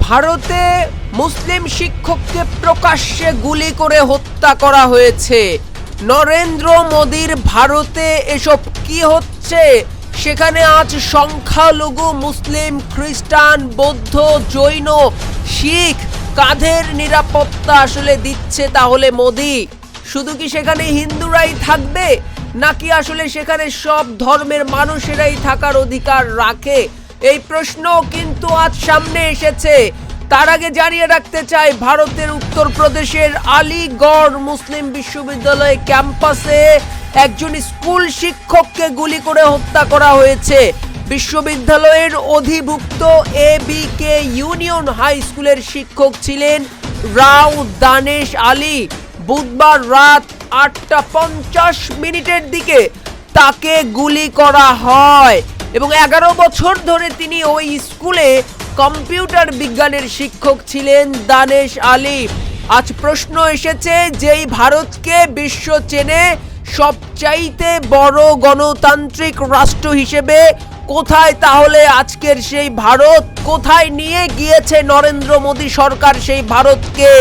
ভারতে মুসলিম শিক্ষককে প্রকাশ্যে গুলি করে হত্যা করা হয়েছে। নরেন্দ্র মোদীর ভারতে এসব কি হচ্ছে? সেখানে আজ সংখ্যালঘু মুসলিম, খ্রিস্টান, বৌদ্ধ, জৈন, শিখ কাদের নিরাপত্তা আসলে দিচ্ছে তাহলে মোদী? শুধু কি সেখানে হিন্দুরাই থাকবে, নাকি আসলে সেখানে সব ধর্মের মানুষেরাই থাকার অধিকার রাখে? এই প্রশ্ন কিন্তু আজ সামনে এসেছে। তার আগে জানিয়ে রাখতে চাই, ভারতের উত্তরপ্রদেশের আলিগড় মুসলিম বিশ্ববিদ্যালয় ক্যাম্পাসে একজন স্কুল শিক্ষককে গুলি করে হত্যা করা হয়েছে। বিশ্ববিদ্যালয়ের অধিভুক্ত এবিকে ইউনিয়ন হাই স্কুলের শিক্ষক ছিলেন রাও দানেশ আলী। বুধবার রাত 8:50 দিকে তাকে গুলি করা হয় এবং 11 বছর ধরে তিনি ওই স্কুলে কম্পিউটার বিজ্ঞানের শিক্ষক ছিলেন দানেশ আলী। আজ প্রশ্ন এসেছে, যেই ভারতকে বিশ্ব চেনে সবচাইতে বড় গণতান্ত্রিক রাষ্ট্র হিসেবে, কোথায় তাহলে আজকের সেই ভারত? কোথায় নিয়ে গিয়েছে নরেন্দ্র মোদী সরকার সেই ভারতকে?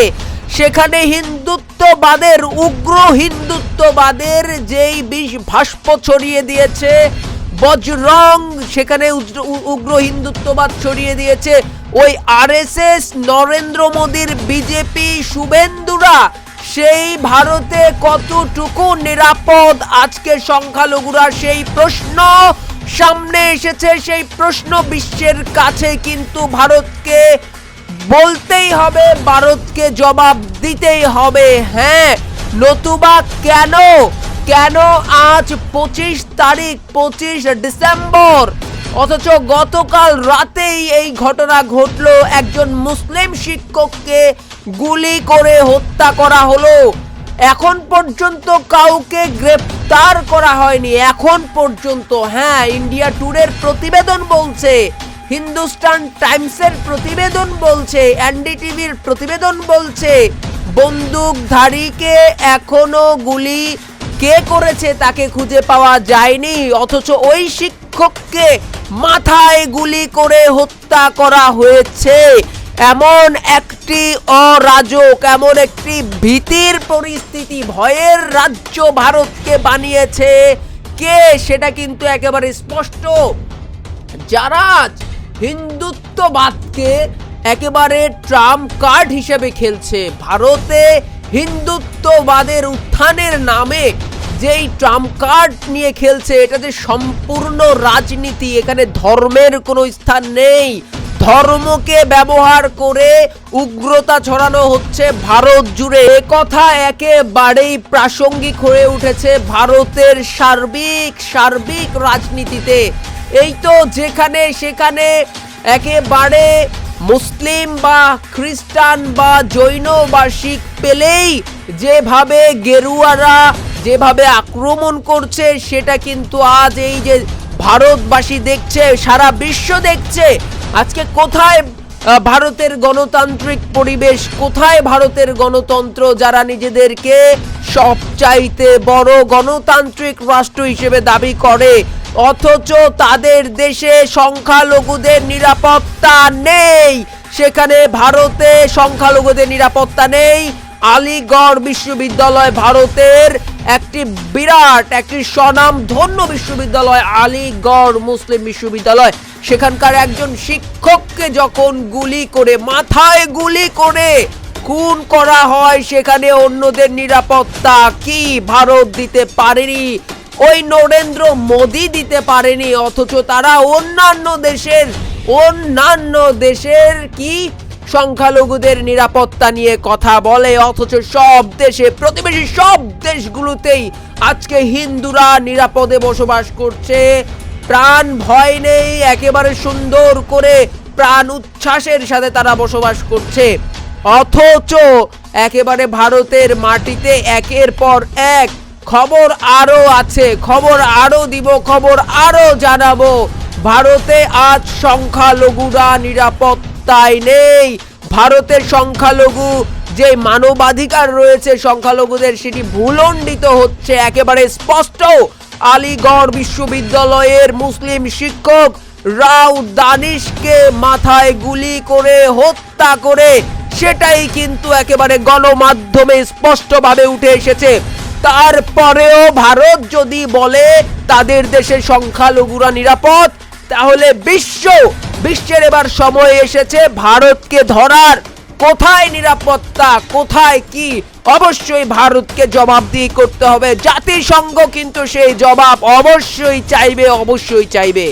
সেখানে হিন্দুত্ববাদের, উগ্র হিন্দুত্ববাদের যেই বিষ ভাস্প ছড়িয়ে দিয়েছে বজরং, সেখানে উগ্র হিন্দুত্ববাদ ছড়িয়ে দিয়েছে ওই আরএসএস, নরেন্দ্র মোদীর বিজেপি, শুভেন্দুরা। সেই ভারতে কতটুকু নিরাপদ আজকে সংখ্যালঘুরা? সেই প্রশ্ন সামনে এসেছে। সেই প্রশ্ন বিশ্বের কাছে কিন্তু ভারতকে বলতেই হবে, ভারতকে জবাব দিতেই হবে। হ্যাঁ, নতুবা কেন আজ 25 ডিসেম্বর, অথচ গতকাল রাতেই এই ঘটনা ঘটলো। একজন মুসলিম শিক্ষককে গুলি করে হত্যা করা হলো। এখন পর্যন্ত কাউকে গ্রেফতার করা হয়নি এখন পর্যন্ত। হ্যাঁ, ইন্ডিয়া টুডের প্রতিবেদন বলছে, হিন্দুস্তান টাইমসের প্রতিবেদন বলছে, এনডিটিভির প্রতিবেদন বলছে, বন্দুকধারীকে এখনো গুলি কে করেছে তাকে খুঁজে পাওয়া যায়নি, অথচ ওই শিক্ষককে মাথায় গুলি করে হত্যা করা হয়েছে। এমন একটি অরাজক, এমন একটি ভীতির পরিস্থিতি, ভয়ের রাজ্য ভারতকে বানিয়েছে কে, সেটা কিন্তু একেবারে স্পষ্ট। যারা হিন্দুত্ববাদকে একেবারে ট্রাম্প কার্ড হিসেবে খেলছে, ভারতে হিন্দুত্ববাদের উত্থানের নামে যেই ট্রাম্প কার্ড নিয়ে খেলছে, এটা যে সম্পূর্ণ রাজনীতি। এখানে ধর্মের কোনো স্থান নেই। ধর্মকে ব্যবহার করে উগ্রতা ছড়ানো হচ্ছে ভারত জুড়ে। এ কথা একেবারেই প্রাসঙ্গিক হয়ে উঠেছে ভারতের সার্বিক রাজনীতিতে। এই তো যেখানে সেখানে একেবারে মুসলিম বা খ্রিস্টান বা জৈন বা শিখ পেলেই যেভাবে গেরুয়ারা যেভাবে আক্রমণ করছে, সেটা কিন্তু আজ এই যে ভারতবাসী দেখছে, সারা বিশ্ব দেখছে। আজকে কোথায় ভারতের গণতান্ত্রিক পরিবেশ? কোথায় ভারতের গণতন্ত্র, যারা নিজেদেরকে সবচাইতে বড় গণতান্ত্রিক রাষ্ট্র হিসেবে দাবি করে, অথচ তাদের দেশে সংখ্যালঘুদের নিরাপত্তা নেই? সেখানে ভারতে সংখ্যালঘুদের নিরাপত্তা নেই। আলিগড় বিশ্ববিদ্যালয় ভারতের একটি বিরাট, একটি স্বনামধন্য বিশ্ববিদ্যালয়, আলিগড় মুসলিম বিশ্ববিদ্যালয়। সেখানকার একজন শিক্ষককে যখন গুলি করে, মাথায় গুলি করে খুন করা হয়, সেখানে অন্যদের নিরাপত্তা কি ভারত দিতে পারেনি? ওই নরেন্দ্র মোদী দিতে পারেনি, অথচ তারা অন্যান্য দেশের কি সংখ্যালঘুদের নিরাপত্তা নিয়ে কথা বলে। অথচ সব দেশে, প্রতিবেশী সব দেশগুলোতেই আজকে হিন্দুরা নিরাপদে বসবাস করছে, প্রাণ ভয় নেই, একেবারে সুন্দর করে প্রাণ উচ্ছ্বাসের সাথে তারা বসবাস করছে। অথচ একেবারে ভারতের মাটিতে একের পর এক খবর আরো আছে, খবর আরো দিব, খবর আরো জানাবো। ভারতে আজ সংখ্যালঘুরা নিরাপত্তায় নেই। ভারতের সংখ্যালঘু যে মানবাধিকার রয়েছে সংখ্যালঘুদের, সেটি ভূলণ্ডিত হচ্ছে, একেবারে স্পষ্ট। আলিগড় বিশ্ববিদ্যালয়ের মুসলিম শিক্ষক রাও দানিশকে মাথায় গুলি করে হত্যা করে, সেটাই কিন্তু একেবারে গণমাধ্যমে স্পষ্টভাবে উঠে এসেছে। তারপরেও ভারত যদি বলে তাদের দেশের সংখ্যালঘুরা নিরাপদ, তাহলে বিশ্বের এবার সময় এসেছে ভারতকে ধরার। কোথায় নিরাপত্তা, কোথায় কি, অবশ্যই ভারতকে জবাবদিহি করতে হবে। জাতিসংঘ কিন্তু সেই জবাব অবশ্যই চাইবে।